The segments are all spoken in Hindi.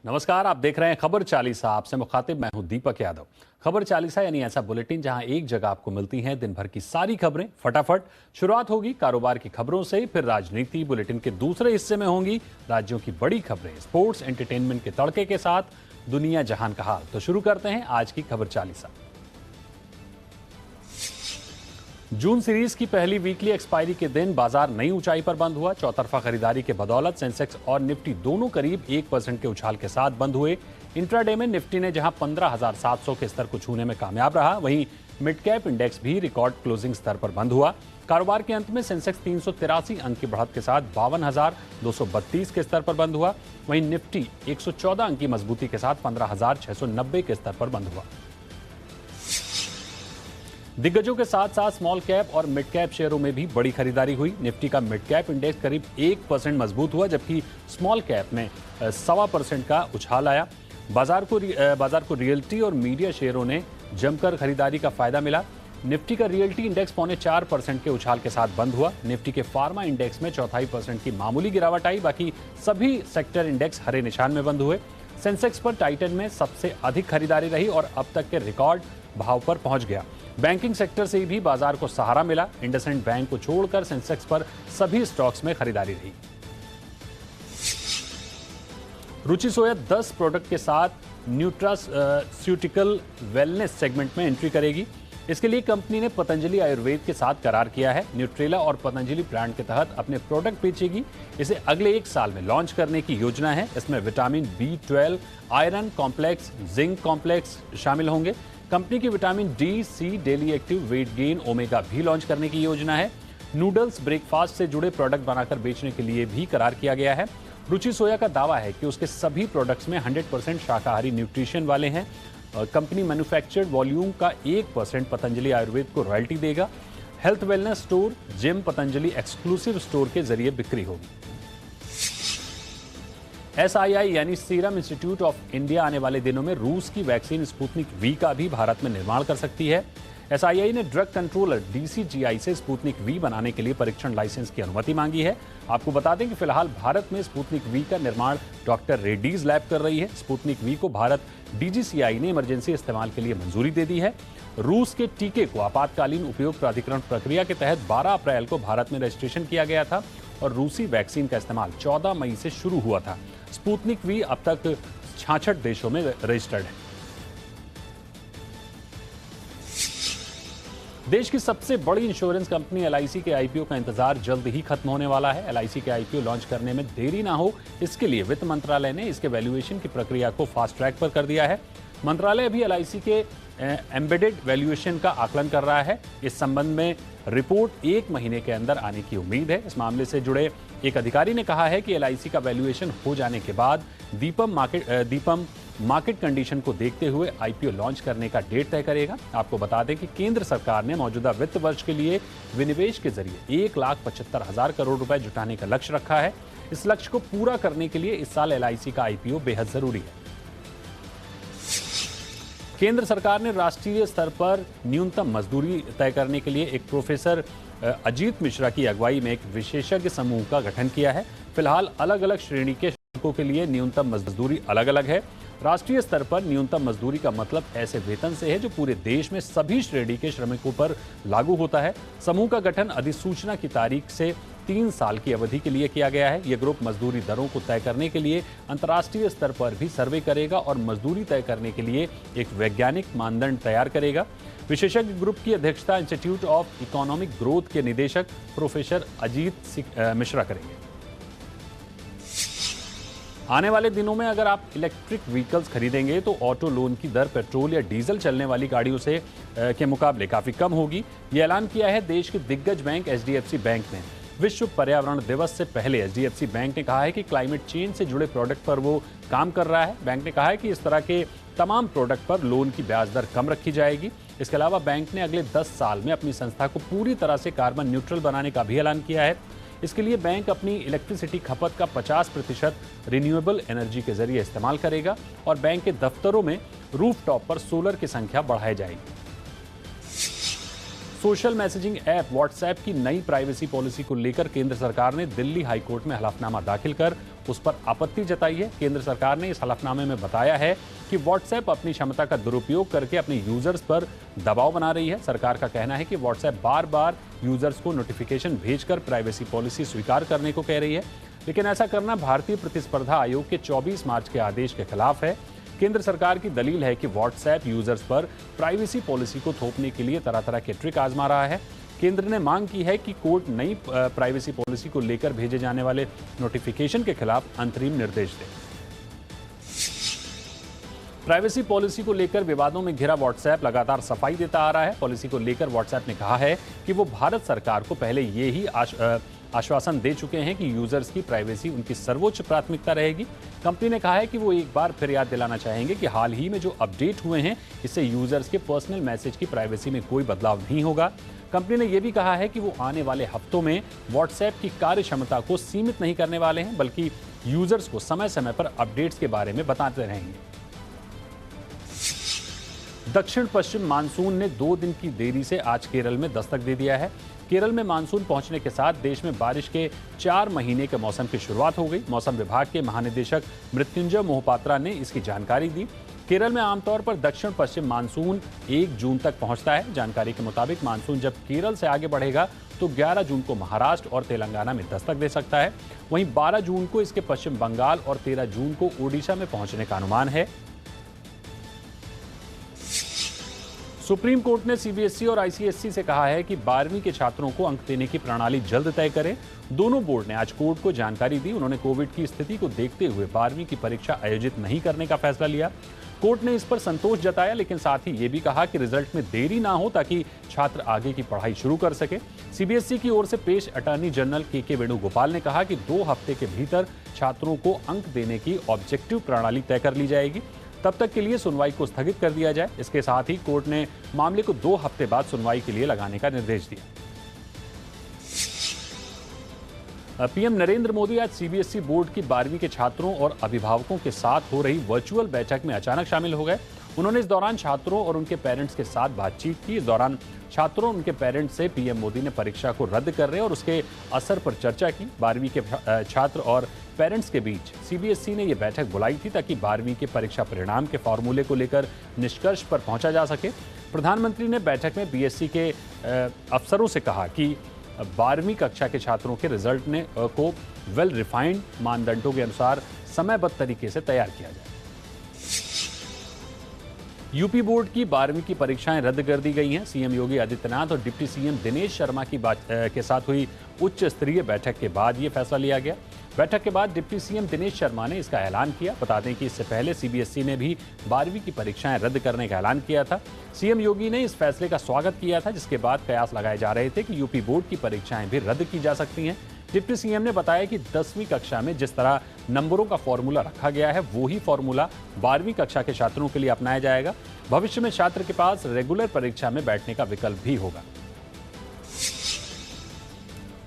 नमस्कार, आप देख रहे हैं खबर चालीसा। आपसे मुखातिब मैं हूं दीपक यादव। खबर चालीसा यानी ऐसा बुलेटिन जहां एक जगह आपको मिलती हैं दिन भर की सारी खबरें फटाफट। शुरुआत होगी कारोबार की खबरों से, फिर राजनीति। बुलेटिन के दूसरे हिस्से में होंगी राज्यों की बड़ी खबरें, स्पोर्ट्स, एंटरटेनमेंट के तड़के के साथ दुनिया जहान का हाल। तो शुरू करते हैं आज की खबर चालीसा। जून सीरीज की पहली वीकली एक्सपायरी के दिन बाजार नई ऊंचाई पर बंद हुआ। चौतरफा खरीदारी के बदौलत सेंसेक्स और निफ्टी दोनों करीब 1% के उछाल के साथ बंद हुए। इंट्राडे में निफ्टी ने जहां 15,700 के स्तर को छूने में कामयाब रहा, वहीं मिड कैप इंडेक्स भी रिकॉर्ड क्लोजिंग स्तर पर बंद हुआ। कारोबार के अंत में सेंसेक्स 383 अंक की बढ़त के साथ 52,232 के स्तर पर बंद हुआ। वहीं निफ्टी 114 अंक की मजबूती के साथ 15,690 के स्तर पर बंद हुआ। दिग्गजों के साथ साथ स्मॉल कैप और मिड कैप शेयरों में भी बड़ी खरीदारी हुई। निफ्टी का मिड कैप इंडेक्स करीब 1% मजबूत हुआ, जबकि स्मॉल कैप में 1.25% का उछाल आया। बाजार को रियल्टी और मीडिया शेयरों ने जमकर खरीदारी का फायदा मिला। निफ्टी का रियल्टी इंडेक्स 0.25% के उछाल के साथ बंद हुआ। निफ्टी के फार्मा इंडेक्स में 0.25% की मामूली गिरावट आई। बाकी सभी सेक्टर इंडेक्स हरे निशान में बंद हुए। सेंसेक्स पर टाइटन में सबसे अधिक खरीदारी रही और अब तक के रिकॉर्ड भाव पर पहुंच गया। बैंकिंग सेक्टर से भी बाजार को सहारा मिला। इंडसइंड बैंक को छोड़कर सेंसेक्स पर सभी स्टॉक्स में खरीदारी रही। रुचि सोया 10 प्रोडक्ट के साथ न्यूट्रास्यूटिकल वेलनेस सेगमेंट में एंट्री करेगी। इसके लिए कंपनी ने पतंजलि आयुर्वेद के साथ करार किया है। न्यूट्रेला और पतंजलि ब्रांड के तहत अपने प्रोडक्ट बेचेगी। इसे अगले 1 साल में लॉन्च करने की योजना है। इसमें vitamin B12, iron complex, zinc complex शामिल होंगे। कंपनी की vitamin D, C, daily active, weight gain, omega भी लॉन्च करने की योजना है। नूडल्स, ब्रेकफास्ट से जुड़े प्रोडक्ट बनाकर बेचने के लिए भी करार किया गया है। रुचि सोया का दावा है कि उसके सभी प्रोडक्ट्स में 100% शाकाहारी न्यूट्रिशन वाले हैं। कंपनी मैन्युफैक्चर्ड वॉल्यूम का 1% पतंजलि आयुर्वेद को रॉयल्टी देगा। Health wellness store, gym Patanjali exclusive store के जरिए बिक्री होगी। SII यानी सीरम इंस्टीट्यूट ऑफ इंडिया आने वाले दिनों में रूस की वैक्सीन स्पुतनिक वी का भी भारत में निर्माण कर सकती है। SII ने ड्रग कंट्रोलर DCGI से स्पुतनिक वी बनाने के लिए परीक्षण लाइसेंस की अनुमति मांगी है। आपको बता दें कि फिलहाल भारत में स्पुतनिक वी का निर्माण डॉक्टर रेड्डीज लैब कर रही है। स्पुतनिक वी को भारत DGCI ने इमरजेंसी इस्तेमाल के लिए मंजूरी दे दी है। रूस के टीके को आपातकालीन उपयोग प्राधिकरण प्रक्रिया के तहत 12 अप्रैल को भारत में रजिस्ट्रेशन किया गया था और रूसी वैक्सीन का इस्तेमाल 14 मई से शुरू हुआ था। स्पुतनिक वी अब तक 66 देशों में रजिस्टर्ड है। देश की सबसे बड़ी इंश्योरेंस कंपनी LIC के IPO का इंतजार जल्द ही खत्म होने वाला है। LIC के IPO लॉन्च करने में देरी ना हो, इसके लिए वित्त मंत्रालय ने इसके वैल्यूएशन की प्रक्रिया को फास्ट ट्रैक पर कर दिया है। मंत्रालय अभी LIC के एम्बेडेड वैल्यूएशन का आकलन कर रहा है। इस संबंध में रिपोर्ट 1 महीने के अंदर आने की उम्मीद है। इस मामले से जुड़े एक अधिकारी ने कहा है कि LIC का वैल्यूएशन हो जाने के बाद दीपम मार्केट कंडीशन को देखते हुए IPO लॉन्च करने का डेट तय करेगा। आपको बता दें कि केंद्र सरकार ने मौजूदा वित्त वर्ष के लिए विनिवेश के जरिए 1,75,000 करोड़ रुपए जुटाने का लक्ष्य रखा है। इस लक्ष्य को पूरा करने के लिए इस साल LIC का IPO बेहद जरूरी है। केंद्र सरकार ने राष्ट्रीय स्तर पर न्यूनतम मजदूरी तय करने के लिए एक प्रोफेसर अजीत मिश्रा की अगुवाई में एक विशेषज्ञ समूह का गठन किया है। फिलहाल अलग अलग श्रेणी के श्रमिकों के लिए न्यूनतम मजदूरी अलग अलग है। राष्ट्रीय स्तर पर न्यूनतम मजदूरी का मतलब ऐसे वेतन से है जो पूरे देश में सभी श्रेणी के श्रमिकों पर लागू होता है। समूह का गठन अधिसूचना की तारीख से 3 साल की अवधि के लिए किया गया है। यह ग्रुप मजदूरी दरों को तय करने के लिए अंतर्राष्ट्रीय स्तर पर भी सर्वे करेगा और मजदूरी तय करने के लिए एक वैज्ञानिक मानदंड तैयार करेगा। विशेषज्ञ ग्रुप की अध्यक्षता इंस्टीट्यूट ऑफ इकोनॉमिक ग्रोथ के निदेशक प्रोफेसर अजीत मिश्रा करेंगे। आने वाले दिनों में अगर आप इलेक्ट्रिक व्हीकल्स खरीदेंगे तो ऑटो लोन की दर पेट्रोल या डीजल चलने वाली गाड़ियों से के मुकाबले काफी कम होगी। यह ऐलान किया है देश के दिग्गज बैंक HDFC बैंक ने। विश्व पर्यावरण दिवस से पहले HDFC बैंक ने कहा है कि क्लाइमेट चेंज से जुड़े प्रोडक्ट पर वो काम कर रहा है। बैंक ने कहा है कि इस तरह के तमाम प्रोडक्ट पर लोन की ब्याज दर कम रखी जाएगी। इसके अलावा बैंक ने अगले 10 साल में अपनी संस्था को पूरी तरह से कार्बन न्यूट्रल बनाने का भी ऐलान किया है। इसके लिए बैंक अपनी इलेक्ट्रिसिटी खपत का 50% रिन्यूएबल एनर्जी के जरिए इस्तेमाल करेगा और बैंक के दफ्तरों में रूफटॉप पर सोलर की संख्या बढ़ाई जाएगी। सोशल मैसेजिंग ऐप व्हाट्सएप की नई प्राइवेसी पॉलिसी को लेकर केंद्र सरकार ने दिल्ली हाई कोर्ट में हलफनामा दाखिल कर उस पर आपत्ति जताई है। केंद्र सरकार ने इस हलफनामे में बताया है कि व्हाट्सएप अपनी क्षमता का दुरुपयोग करके अपने यूजर्स पर दबाव बना रही है। सरकार का कहना है कि व्हाट्सएप बार बार यूजर्स को नोटिफिकेशन भेजकर प्राइवेसी पॉलिसी स्वीकार करने को कह रही है, लेकिन ऐसा करना भारतीय प्रतिस्पर्धा आयोग के 24 मार्च के आदेश के खिलाफ है। केंद्र सरकार की दलील है कि व्हाट्सएप यूजर्स पर प्राइवेसी पॉलिसी को थोपने के लिए तरह तरह के ट्रिक आजमा रहा है। केंद्र ने मांग की है कि कोर्ट नई प्राइवेसी पॉलिसी को लेकर भेजे जाने वाले नोटिफिकेशन के खिलाफ अंतरिम निर्देश दे। प्राइवेसी पॉलिसी को लेकर विवादों में घिरा व्हाट्सएप लगातार सफाई देता आ रहा है। पॉलिसी को लेकर व्हाट्सएप ने कहा है कि वो भारत सरकार को पहले ये ही आश्वासन दे चुके हैं कि यूजर्स की प्राइवेसी उनकी सर्वोच्च प्राथमिकता रहेगी। कंपनी ने कहा है कि वो एक बार फिर याद दिलाना चाहेंगे कि हाल ही में जो अपडेट हुए हैं इससे यूजर्स के पर्सनल मैसेज की प्राइवेसी में कोई बदलाव नहीं होगा। कंपनी ने यह भी कहा है कि वो आने वाले हफ्तों में व्हाट्सएप की कार्य क्षमता को सीमित नहीं करने वाले हैं, बल्कि यूजर्स को समय समय पर अपडेट्स के बारे में बताते रहेंगे। दक्षिण पश्चिम मानसून ने 2 दिन की देरी से आज केरल में दस्तक दे दिया है। केरल में मानसून पहुंचने के साथ देश में बारिश के 4 महीने के मौसम की शुरुआत हो गई। मौसम विभाग के महानिदेशक मृत्युंजय मोहपात्रा ने इसकी जानकारी दी। केरल में आमतौर पर दक्षिण पश्चिम मानसून 1 जून तक पहुंचता है। जानकारी के मुताबिक मानसून जब केरल से आगे बढ़ेगा तो 11 जून को महाराष्ट्र और तेलंगाना में दस्तक दे सकता है। वहीं 12 जून को इसके पश्चिम बंगाल और 13 जून को ओडिशा में पहुंचने का अनुमान है। सुप्रीम कोर्ट ने सीबीएसई और आईसीएसई से कहा है कि 12वीं के छात्रों को अंक देने की प्रणाली जल्द तय करें। दोनों बोर्ड ने आज कोर्ट को जानकारी दी। उन्होंने कोविड की स्थिति को देखते हुए 12वीं की परीक्षा आयोजित नहीं करने का फैसला लिया। कोर्ट ने इस पर संतोष जताया, लेकिन साथ ही ये भी कहा कि रिजल्ट में देरी ना हो ताकि छात्र आगे की पढ़ाई शुरू कर सके। सीबीएसई की ओर से पेश अटॉर्नी जनरल के वेणुगोपाल ने कहा कि 2 हफ्ते के भीतर छात्रों को अंक देने की ऑब्जेक्टिव प्रणाली तय कर ली जाएगी। तब तक के लिए सुनवाई को स्थगित कर दिया जाए। इसके साथ ही कोर्ट ने मामले को 2 हफ्ते बाद सुनवाई के लिए लगाने का निर्देश दिया। पीएम नरेंद्र मोदी आज सीबीएसई बोर्ड की 12वीं के छात्रों और अभिभावकों के साथ हो रही वर्चुअल बैठक में अचानक शामिल हो गए। उन्होंने इस दौरान छात्रों और उनके पेरेंट्स के साथ बातचीत की। इस दौरान छात्रों और उनके पेरेंट्स से पीएम मोदी ने परीक्षा को रद्द करने और उसके असर पर चर्चा की। 12वीं के छात्र और पेरेंट्स के बीच सीबीएसई ने यह बैठक बुलाई थी ताकि 12वीं के परीक्षा परिणाम के फॉर्मूले को लेकर निष्कर्ष पर पहुंचा जा सके। प्रधानमंत्री ने बैठक में बीएसई के अफसरों से कहा कि 12वीं कक्षा के छात्रों के रिजल्ट को वेल रिफाइंड मानदंडों के अनुसार समयबद्ध तरीके से तैयार किया जाए। यूपी बोर्ड की 12वीं की परीक्षाएं रद्द कर दी गई हैं। सीएम योगी आदित्यनाथ और डिप्टी सीएम दिनेश शर्मा की के साथ हुई उच्च स्तरीय बैठक के बाद ये फैसला लिया गया। बैठक के बाद डिप्टी सीएम दिनेश शर्मा ने इसका ऐलान किया। बता दें कि इससे पहले सीबीएसई ने भी 12वीं की परीक्षाएं रद्द करने का ऐलान किया था। सीएम योगी ने इस फैसले का स्वागत किया था, जिसके बाद कयास लगाए जा रहे थे कि यूपी बोर्ड की परीक्षाएं भी रद्द की जा सकती हैं। डिप्टी सीएम ने बताया कि 10वीं कक्षा में जिस तरह नंबरों का फॉर्मूला रखा गया है वो ही फॉर्मूला 12वीं कक्षा के छात्रों के लिए अपनाया जाएगा। भविष्य में छात्र के पास रेगुलर परीक्षा में बैठने का विकल्प भी होगा।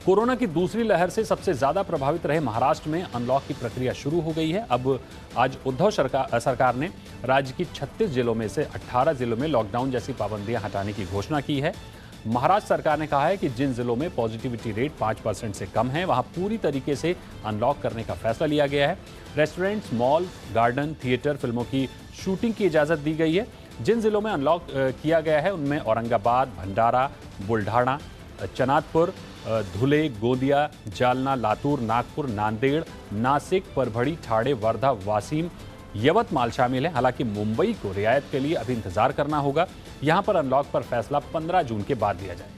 कोरोना की दूसरी लहर से सबसे ज्यादा प्रभावित रहे महाराष्ट्र में अनलॉक की प्रक्रिया शुरू हो गई है। अब आज उद्धव सरकार ने राज्य की 36 जिलों में से 18 जिलों में लॉकडाउन जैसी पाबंदियां हटाने की घोषणा की है। महाराष्ट्र सरकार ने कहा है कि जिन जिलों में पॉजिटिविटी रेट 5% से कम है वहां पूरी तरीके से अनलॉक करने का फैसला लिया गया है। रेस्टोरेंट्स, मॉल, गार्डन, थिएटर, फिल्मों की शूटिंग की इजाजत दी गई है। जिन जिलों में अनलॉक किया गया है उनमें औरंगाबाद, भंडारा, बुल्ढाना, चनातपुर, धुले, गोंदिया, जालना, लातूर, नागपुर, नांदेड़, नासिक, परभड़ी, ठाणे, वर्धा, वासीम, यवतमाल शामिल है। हालांकि मुंबई को रियायत के लिए अभी इंतजार करना होगा। यहां पर अनलॉक पर फैसला 15 जून के बाद लिया जाएगा।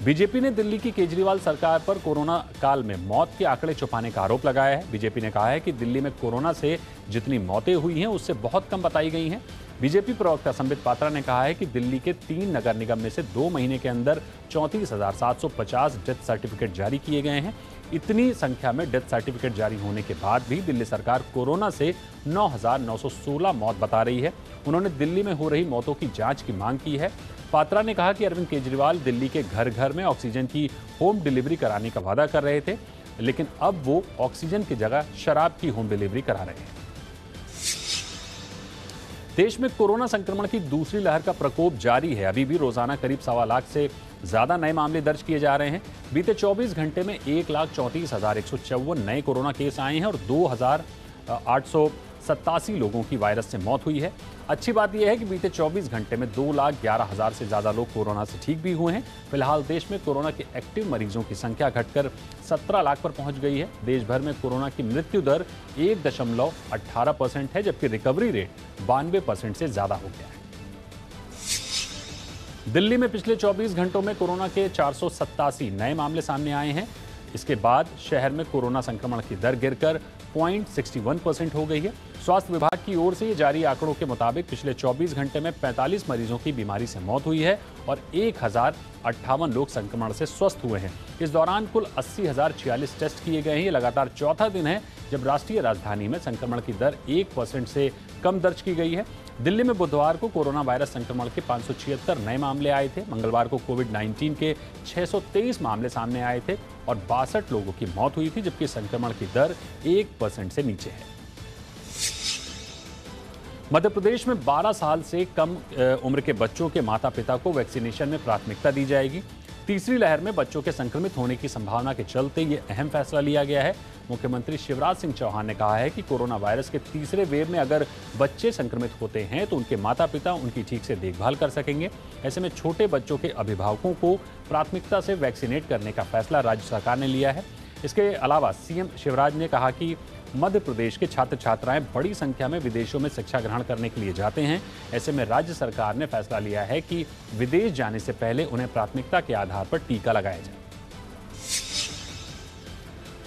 बीजेपी ने दिल्ली की केजरीवाल सरकार पर कोरोना काल में मौत के आंकड़े छुपाने का आरोप लगाया है। बीजेपी ने कहा है कि दिल्ली में कोरोना से जितनी मौतें हुई हैं उससे बहुत कम बताई गई हैं। बीजेपी प्रवक्ता संबित पात्रा ने कहा है कि दिल्ली के 3 नगर निगम में से 2 महीने के अंदर 34,750 डेथ सर्टिफिकेट जारी किए गए हैं। इतनी संख्या में डेथ सर्टिफिकेट जारी होने के बाद भी दिल्ली सरकार कोरोना से 9,916 मौत बता रही है। उन्होंने दिल्ली में हो रही मौतों की जांच की मांग की है। पात्रा ने कहा कि अरविंद केजरीवाल दिल्ली के घर घर में ऑक्सीजन की होम डिलीवरी कराने का वादा कर रहे थे, लेकिन अब वो ऑक्सीजन की जगह शराब की होम डिलीवरी करा रहे हैं। देश में कोरोना संक्रमण की दूसरी लहर का प्रकोप जारी है। अभी भी रोजाना करीब 1.25 लाख से ज्यादा नए मामले दर्ज किए जा रहे हैं। बीते 24 घंटे में 1,34,154 नए कोरोना केस आए हैं और 2,887 लोगों की वायरस से मौत हुई है। अच्छी बात यह है कि बीते 24 घंटे में 2,11,000 से ज्यादा लोग कोरोना से ठीक भी हुए हैं। फिलहाल देश में कोरोना के एक्टिव मरीजों की संख्या घटकर 17 लाख पर पहुंच गई है। देश भर में कोरोना की मृत्यु दर 1.18% है, जबकि रिकवरी रेट 92% से ज्यादा हो गया है। दिल्ली में पिछले 24 घंटों में कोरोना के 487 नए मामले सामने आए हैं। इसके बाद शहर में कोरोना संक्रमण की दर गिरकर 0.61% हो गई है। स्वास्थ्य विभाग की ओर से जारी आंकड़ों के मुताबिक पिछले 24 घंटे में 45 मरीजों की बीमारी से मौत हुई है और 1,058 लोग संक्रमण से स्वस्थ हुए हैं। इस दौरान कुल 80,046 टेस्ट किए गए हैं। ये लगातार चौथा दिन है जब राष्ट्रीय राजधानी में संक्रमण की दर 1% से कम दर्ज की गई है। दिल्ली में बुधवार को कोरोना वायरस संक्रमण के 576 नए मामले आए थे। मंगलवार को कोविड-19 के 623 मामले सामने आए थे और 62 लोगों की मौत हुई थी, जबकि संक्रमण की दर 1% से नीचे है। मध्य प्रदेश में 12 साल से कम उम्र के बच्चों के माता पिता को वैक्सीनेशन में प्राथमिकता दी जाएगी। तीसरी लहर में बच्चों के संक्रमित होने की संभावना के चलते ये अहम फैसला लिया गया है। मुख्यमंत्री शिवराज सिंह चौहान ने कहा है कि कोरोना वायरस के तीसरे वेव में अगर बच्चे संक्रमित होते हैं तो उनके माता पिता उनकी ठीक से देखभाल कर सकेंगे। ऐसे में छोटे बच्चों के अभिभावकों को प्राथमिकता से वैक्सीनेट करने का फैसला राज्य सरकार ने लिया है। इसके अलावा सीएम शिवराज ने कहा कि मध्य प्रदेश के छात्र छात्राएं बड़ी संख्या में विदेशों में शिक्षा ग्रहण करने के लिए जाते हैं। ऐसे में राज्य सरकार ने फैसला लिया है कि विदेश जाने से पहले उन्हें प्राथमिकता के आधार पर टीका लगाया जाए।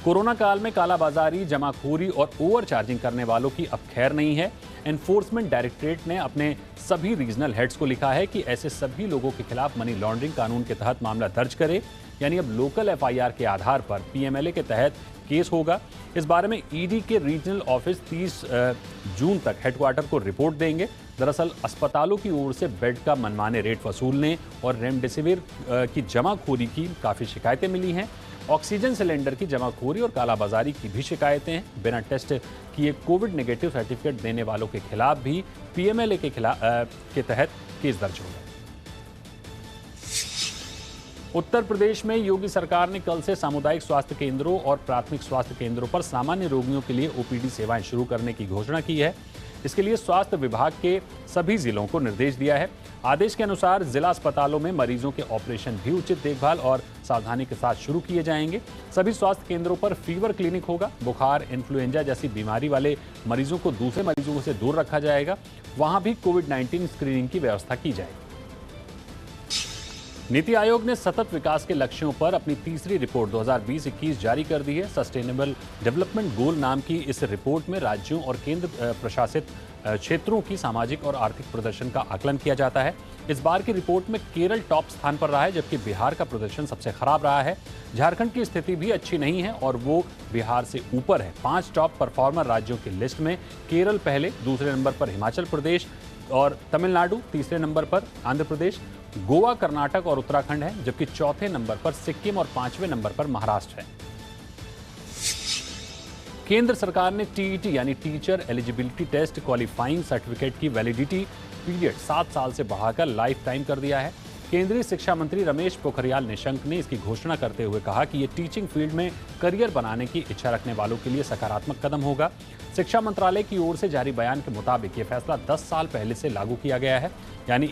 कोरोना काल में कालाबाजारी, जमाखोरी और ओवर चार्जिंग करने वालों की अब खैर नहीं है। एनफोर्समेंट डायरेक्टरेट ने अपने सभी रीजनल हेड्स को लिखा है कि ऐसे सभी लोगों के खिलाफ मनी लॉन्ड्रिंग कानून के तहत मामला दर्ज करे। यानी अब लोकल एफआईआर के आधार पर पीएमएलए के तहत केस होगा। इस बारे में ईडी के रीजनल ऑफिस 30 जून तक हेडक्वार्टर को रिपोर्ट देंगे। दरअसल अस्पतालों की ओर से बेड का मनमाने रेट वसूलने और रेमडेसिविर की जमाखोरी की काफ़ी शिकायतें मिली हैं। ऑक्सीजन सिलेंडर की जमाखोरी और कालाबाजारी की भी शिकायतें हैं। बिना टेस्ट किए कोविड नेगेटिव सर्टिफिकेट देने वालों के खिलाफ भी पीएमएलए के तहत केस दर्ज होगा। उत्तर प्रदेश में योगी सरकार ने कल से सामुदायिक स्वास्थ्य केंद्रों और प्राथमिक स्वास्थ्य केंद्रों पर सामान्य रोगियों के लिए ओपीडी सेवाएं शुरू करने की घोषणा की है। इसके लिए स्वास्थ्य विभाग के सभी जिलों को निर्देश दिया है। आदेश के अनुसार जिला अस्पतालों में मरीजों के ऑपरेशन भी उचित देखभाल और सावधानी के साथ शुरू किए जाएंगे। सभी स्वास्थ्य केंद्रों पर फीवर क्लिनिक होगा। बुखार, इन्फ्लुएंजा जैसी बीमारी वाले मरीजों को दूसरे मरीजों से दूर रखा जाएगा। वहां भी कोविड-19 स्क्रीनिंग की व्यवस्था की जाएगी। नीति आयोग ने सतत विकास के लक्ष्यों पर अपनी तीसरी रिपोर्ट 2020-21 जारी कर दी है। सस्टेनेबल डेवलपमेंट गोल नाम की इस रिपोर्ट में राज्यों और केंद्र प्रशासित क्षेत्रों की सामाजिक और आर्थिक प्रदर्शन का आकलन किया जाता है। इस बार की रिपोर्ट में केरल टॉप स्थान पर रहा है, जबकि बिहार का प्रदर्शन सबसे खराब रहा है। झारखंड की स्थिति भी अच्छी नहीं है और वो बिहार से ऊपर है। 5 टॉप परफॉर्मर राज्यों की लिस्ट में केरल पहले, दूसरे नंबर पर हिमाचल प्रदेश और तमिलनाडु, तीसरे नंबर पर आंध्र प्रदेश, गोवा, कर्नाटक और उत्तराखंड है, जबकि चौथे नंबर पर सिक्किम और 5वें नंबर पर महाराष्ट्र है। केंद्र सरकार ने टीईटी यानी teacher eligibility test qualifying certificate की वैलिडिटी पीरियड 7 साल से बढ़ाकर लाइफ टाइम कर दिया है। केंद्रीय शिक्षा मंत्री रमेश पोखरियाल निशंक ने इसकी घोषणा करते हुए कहा कि ये टीचिंग फील्ड में करियर बनाने की इच्छा रखने वालों के लिए सकारात्मक कदम होगा। शिक्षा मंत्रालय की ओर से जारी बयान के मुताबिक ये फैसला 10 साल पहले से लागू किया गया है। यानी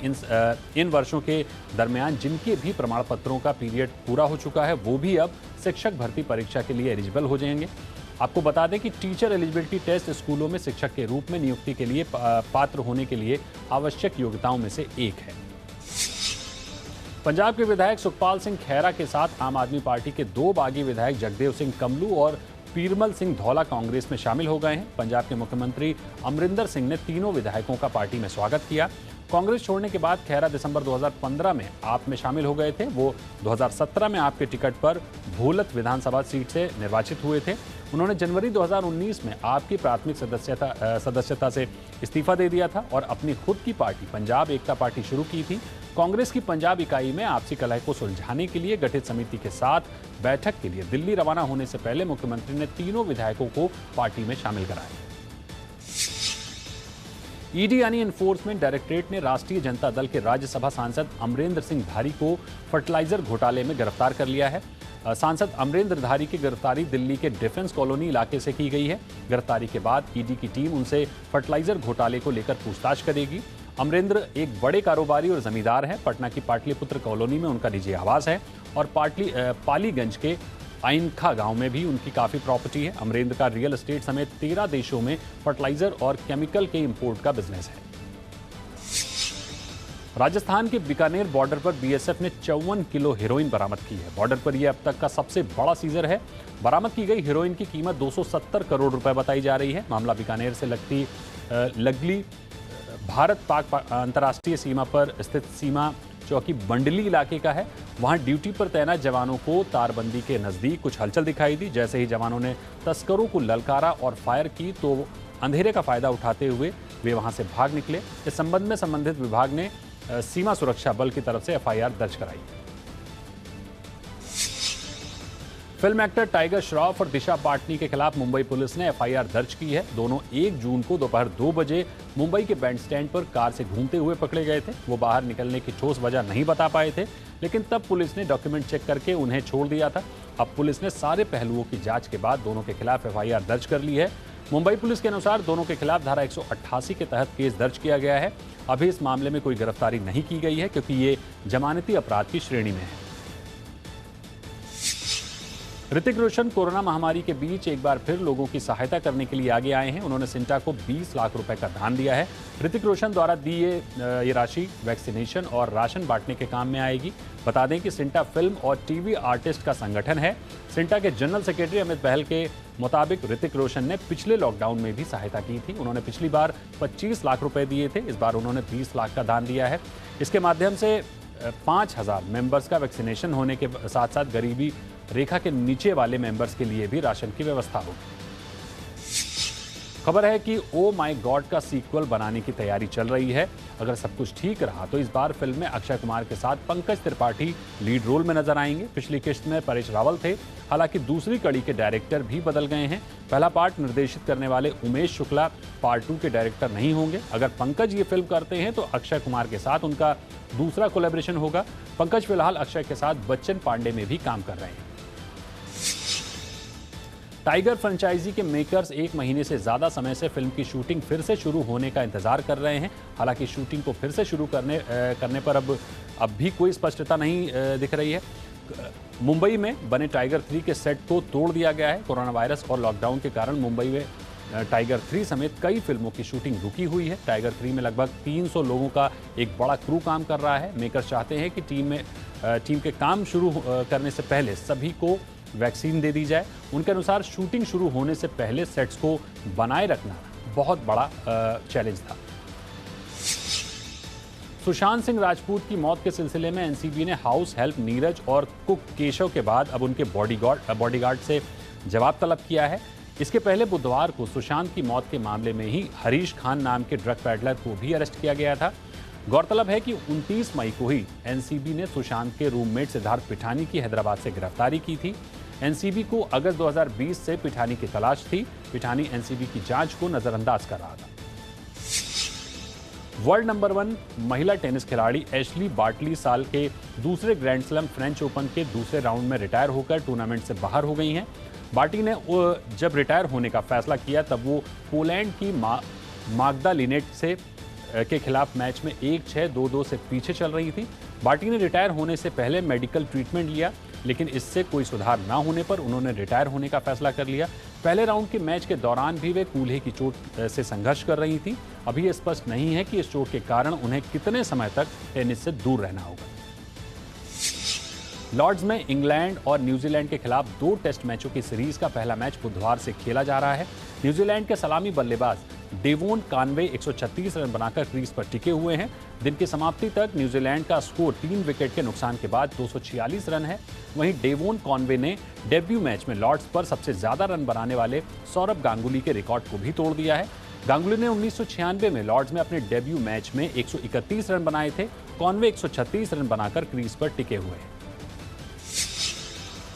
इन वर्षों के दरमियान जिनके भी प्रमाण पत्रों का पीरियड पूरा हो चुका है वो भी अब शिक्षक भर्ती परीक्षा के लिए एलिजिबल हो जाएंगे। आपको बता दें कि टीचर एलिजिबिलिटी टेस्ट स्कूलों में शिक्षक के रूप में नियुक्ति के लिए पात्र होने के लिए आवश्यक योग्यताओं में से एक है। पंजाब के विधायक सुखपाल सिंह खैरा के साथ आम आदमी पार्टी के 2 बागी विधायक जगदेव सिंह कमलू और पीरमल सिंह धौला कांग्रेस में शामिल हो गए हैं। पंजाब के मुख्यमंत्री अमरिंदर सिंह ने तीनों विधायकों का पार्टी में स्वागत किया। कांग्रेस छोड़ने के बाद खैरा दिसंबर 2015 में आप में शामिल हो गए थे। वो 2017 में आपके टिकट पर भूलत विधानसभा सीट से निर्वाचित हुए थे। उन्होंने जनवरी 2019 में आपकी प्राथमिक सदस्यता से इस्तीफा दे दिया था और अपनी खुद की पार्टी पंजाब एकता पार्टी शुरू की थी। कांग्रेस की पंजाब इकाई में आपसी कलह को सुलझाने के लिए गठित समिति के साथ बैठक के लिए दिल्ली रवाना होने से पहले मुख्यमंत्री ने तीनों विधायकों को पार्टी में शामिल कराया। ईडी यानी एनफोर्समेंट डायरेक्टरेट ने राष्ट्रीय जनता दल के राज्यसभा सांसद अमरेंद्र सिंह धारी को फर्टिलाइजर घोटाले में गिरफ्तार कर लिया है। सांसद अमरेंद्र धारी की गिरफ्तारी दिल्ली के डिफेंस कॉलोनी इलाके से की गई है। गिरफ्तारी के बाद ईडी की टीम उनसे फर्टिलाइजर घोटाले को लेकर पूछताछ करेगी। अमरेंद्र एक बड़े कारोबारी और जमींदार हैं। पटना की पाटलिपुत्र कॉलोनी में उनका निजी आवास है और पालीगंज के आइनखा गांव में भी उनकी काफ़ी प्रॉपर्टी है। अमरेंद्र का रियल एस्टेट समेत 13 देशों में फर्टिलाइजर और केमिकल के इंपोर्ट का बिजनेस है। राजस्थान के बीकानेर बॉर्डर पर बीएसएफ ने 54 किलो हेरोइन बरामद की है। बॉर्डर पर यह अब तक का सबसे बड़ा सीजर है। बरामद की गई हेरोइन की कीमत 270 करोड़ रुपए बताई जा रही है। मामला बीकानेर से लगली भारत पाक अंतर्राष्ट्रीय सीमा पर स्थित सीमा चौकी बंडली इलाके का है। वहां ड्यूटी पर तैनात जवानों को तारबंदी के नजदीक कुछ हलचल दिखाई दी। जैसे ही जवानों ने तस्करों को ललकारा और फायर की तो अंधेरे का फायदा उठाते हुए वे वहां से भाग निकले। इस संबंध में संबंधित विभाग ने सीमा सुरक्षा बल की तरफ से एफआईआर दर्ज कराई। फिल्म एक्टर टाइगर श्रॉफ और दिशा पाटनी के खिलाफ मुंबई पुलिस ने एफआईआर दर्ज की है। दोनों 1 जून को दोपहर 2 बजे मुंबई के बैंड स्टैंड पर कार से घूमते हुए पकड़े गए थे। वो बाहर निकलने की ठोस वजह नहीं बता पाए थे, लेकिन तब पुलिस ने डॉक्यूमेंट चेक करके उन्हें छोड़ दिया था। अब पुलिस ने सारे पहलुओं की जांच के बाद दोनों के खिलाफ एफआईआर दर्ज कर ली है। मुंबई पुलिस के अनुसार दोनों के खिलाफ धारा 188 के तहत केस दर्ज किया गया है। अभी इस मामले में कोई गिरफ्तारी नहीं की गई है क्योंकि ये जमानती अपराध की श्रेणी में है। ऋतिक रोशन कोरोना महामारी के बीच एक बार फिर लोगों की सहायता करने के लिए आगे आए हैं। उन्होंने सिंटा को 20 लाख रुपए का दान दिया है। ऋतिक रोशन द्वारा दी ये राशि वैक्सीनेशन और राशन बांटने के काम में आएगी। बता दें कि सिंटा फिल्म और टीवी आर्टिस्ट का संगठन है। सिंटा के जनरल सेक्रेटरी अमित बहल के मुताबिक ऋतिक रोशन ने पिछले लॉकडाउन में भी सहायता की थी। उन्होंने पिछली बार 25 लाख रुपए दिए थे। इस बार उन्होंने 20 लाख का दान दिया है। इसके माध्यम से 5000 मेंबर्स का वैक्सीनेशन होने के साथ साथ गरीबी रेखा के नीचे वाले मेंबर्स के लिए भी राशन की व्यवस्था होगी। खबर है कि ओ माय गॉड का सीक्वल बनाने की तैयारी चल रही है। अगर सब कुछ ठीक रहा तो इस बार फिल्म में अक्षय कुमार के साथ पंकज त्रिपाठी लीड रोल में नजर आएंगे। पिछली किस्त में परेश रावल थे। हालांकि दूसरी कड़ी के डायरेक्टर भी बदल गए हैं। पहला पार्ट निर्देशित करने वाले उमेश शुक्ला पार्ट 2 के डायरेक्टर नहीं होंगे। अगर पंकज ये फिल्म करते हैं तो अक्षय कुमार के साथ उनका दूसरा कोलैबोरेशन होगा। पंकज फिलहाल अक्षय के साथ बच्चन पांडे में भी काम कर रहे हैं। टाइगर फ्रेंचाइजी के मेकर्स 1 महीने से ज्यादा समय से फिल्म की शूटिंग फिर से शुरू होने का इंतजार कर रहे हैं। हालांकि शूटिंग को फिर से शुरू करने पर अब भी कोई स्पष्टता नहीं दिख रही है। मुंबई में बने टाइगर 3 के सेट को तोड़ दिया गया है। कोरोना वायरस और लॉकडाउन के कारण मुंबई में टाइगर 3 समेत कई फिल्मों की शूटिंग रुकी हुई है। टाइगर 3 में लगभग 300 लोगों का एक बड़ा क्रू काम कर रहा है। मेकर्स चाहते हैं कि टीम के काम शुरू करने से पहले सभी को वैक्सीन दे दी जाए। उनके अनुसार शूटिंग शुरू होने से पहले सेट्स को बनाए रखना बहुत बड़ा चैलेंज था। सुशांत सिंह राजपूत की मौत के सिलसिले में एनसीबी ने हाउस हेल्प नीरज और कुक केशव के बाद अब उनके बॉडीगार्ड से जवाब तलब किया है। इसके पहले बुधवार को सुशांत की मौत के मामले में ही हरीश खान नाम के ड्रग पैडलर को भी अरेस्ट किया गया था। गौरतलब है कि 29 मई को ही एनसीबी ने सुशांत के रूममेट सिद्धार्थ पिठानी की हैदराबाद से गिरफ्तारी की थी। एनसीबी को अगस्त 2020 से पिठानी की तलाश थी। पिठानी एनसीबी की जांच को नजरअंदाज कर रहा था। वर्ल्ड नंबर 1 महिला टेनिस खिलाड़ी एशली बार्टी साल के दूसरे ग्रैंड स्लैम फ्रेंच ओपन के दूसरे राउंड में रिटायर होकर टूर्नामेंट से बाहर हो गई हैं। बार्टी ने जब रिटायर होने का फैसला किया तब वो पोलैंड की माग्दा लिनेट के खिलाफ मैच में 1-6, 2-2 से पीछे चल रही थी। बार्टी ने रिटायर होने से पहले मेडिकल ट्रीटमेंट लिया, लेकिन इससे कोई सुधार ना होने पर उन्होंने रिटायर होने का फैसला कर लिया। पहले राउंड के मैच के दौरान भी वे कूल्हे की चोट से संघर्ष कर रही थी। अभी ये स्पष्ट नहीं है कि इस चोट के कारण उन्हें कितने समय तक टेनिस से दूर रहना होगा। लॉर्ड्स में इंग्लैंड और न्यूजीलैंड के खिलाफ 2 टेस्ट मैचों की सीरीज का पहला मैच बुधवार से खेला जा रहा है। न्यूजीलैंड के सलामी बल्लेबाज डेवोन कॉनवे 136 रन बनाकर क्रीज पर टिके हुए हैं। दिन की समाप्ति तक न्यूजीलैंड का स्कोर 3 विकेट के नुकसान के बाद 246 रन है। वहीं डेवोन कॉनवे ने डेब्यू मैच में लॉर्ड्स पर सबसे ज्यादा रन बनाने वाले सौरभ गांगुली के रिकॉर्ड को भी तोड़ दिया है। गांगुली ने 1996 में लॉर्ड्स में अपने डेब्यू मैच में 131 रन बनाए थे। कॉनवे 136 रन बनाकर क्रीज पर टिके हुए हैं।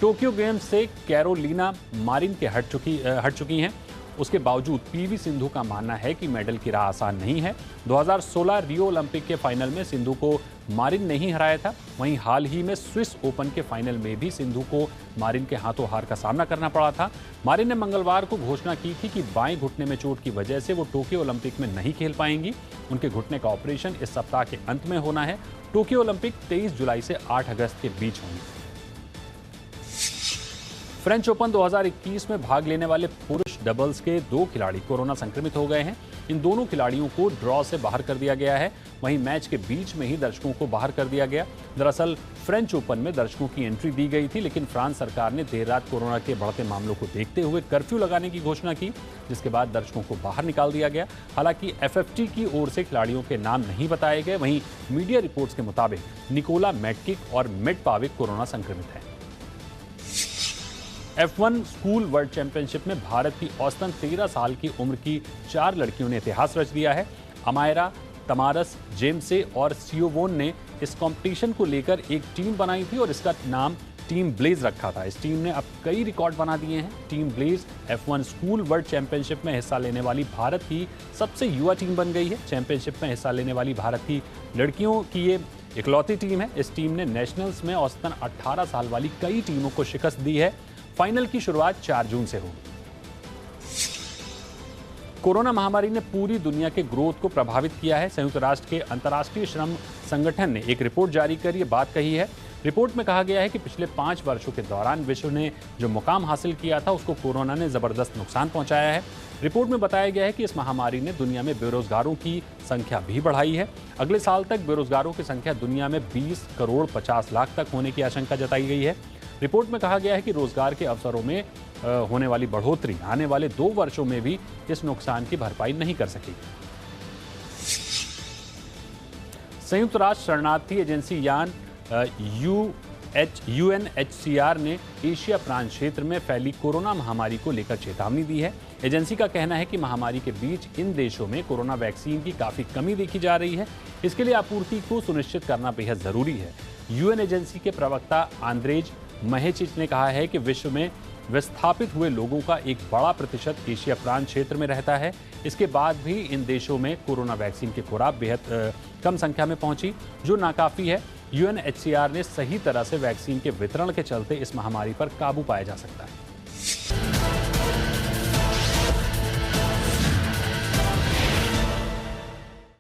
टोक्यो गेम्स से कैरोलिना मारिन के हट चुकी हैं। उसके बावजूद पीवी सिंधु का मानना है कि मेडल की राह आसान नहीं है। 2016 रियो ओलंपिक के फाइनल में सिंधु को मारिन ने ही हराया था। वहीं हाल ही में स्विस ओपन के फाइनल में भी सिंधु को मारिन के हाथों हार का सामना करना पड़ा था। मारिन ने मंगलवार को घोषणा की थी कि बाएं घुटने में चोट की वजह से वो टोक्यो ओलंपिक में नहीं खेल पाएंगी। उनके घुटने का ऑपरेशन इस सप्ताह के अंत में होना है। टोक्यो ओलंपिक 23 जुलाई से 8 अगस्त के बीच होंगे। फ्रेंच ओपन 2021 में भाग लेने वाले पुरुष डबल्स के 2 खिलाड़ी कोरोना संक्रमित हो गए हैं। इन दोनों खिलाड़ियों को ड्रॉ से बाहर कर दिया गया है। वहीं मैच के बीच में ही दर्शकों को बाहर कर दिया गया। दरअसल फ्रेंच ओपन में दर्शकों की एंट्री दी गई थी, लेकिन फ्रांस सरकार ने देर रात कोरोना के बढ़ते मामलों को देखते हुए कर्फ्यू लगाने की घोषणा की, जिसके बाद दर्शकों को बाहर निकाल दिया गया। हालांकि एफएफटी की ओर से खिलाड़ियों के नाम नहीं बताए गए। वहीं मीडिया रिपोर्ट्स के मुताबिक निकोला मैटकिक और मेडपाविक कोरोना संक्रमित हैं। F1 स्कूल वर्ल्ड चैंपियनशिप में भारत की औसतन 13 साल की उम्र की 4 लड़कियों ने इतिहास रच दिया है। अमायरा, तमारस, जेम्से और सियोवोन ने इस कंपटीशन को लेकर एक टीम बनाई थी और इसका नाम टीम ब्लेज रखा था। इस टीम ने अब कई रिकॉर्ड बना दिए हैं। Team Blaze F1 school world championship में हिस्सा लेने वाली भारत की सबसे युवा टीम बन गई है। चैंपियनशिप में हिस्सा लेने वाली भारत की लड़कियों की ये इकलौती टीम है। इस टीम ने नेशनल्स में औसतन 18 साल वाली कई टीमों को शिकस्त दी है। फाइनल की शुरुआत 4 जून से होगी। कोरोना महामारी ने पूरी दुनिया के ग्रोथ को प्रभावित किया है। संयुक्त राष्ट्र के अंतर्राष्ट्रीय श्रम संगठन ने एक रिपोर्ट जारी कर ये बात कही है। रिपोर्ट में कहा गया है कि पिछले 5 वर्षों के दौरान विश्व ने जो मुकाम हासिल किया था उसको कोरोना ने जबरदस्त नुकसान पहुंचाया है। रिपोर्ट में बताया गया है कि इस महामारी ने दुनिया में बेरोजगारों की संख्या भी बढ़ाई है। अगले साल तक बेरोजगारों की संख्या दुनिया में 20 करोड़ 50 लाख तक होने की आशंका जताई गई है। रिपोर्ट में कहा गया है कि रोजगार के अवसरों में होने वाली बढ़ोतरी आने वाले 2 वर्षों में भी इस नुकसान की भरपाई नहीं कर सकेगी। संयुक्त राष्ट्र शरणार्थी एजेंसी यान UNHCR ने एशिया प्रांत क्षेत्र में फैली कोरोना महामारी को लेकर चेतावनी दी है। एजेंसी का कहना है कि महामारी के बीच इन देशों में कोरोना वैक्सीन की काफी कमी देखी जा रही है। इसके लिए आपूर्ति को सुनिश्चित करना बेहद जरूरी है। यूएन एजेंसी के प्रवक्ता आंद्रेज महेचिच ने कहा है कि विश्व में विस्थापित हुए लोगों का एक बड़ा प्रतिशत एशिया प्रांत क्षेत्र में रहता है। इसके बाद भी इन देशों में कोरोना वैक्सीन की खुराक बेहद कम संख्या में पहुंची, जो नाकाफी है। UNHCR ने सही तरह से वैक्सीन के वितरण के चलते इस महामारी पर काबू पाया जा सकता है।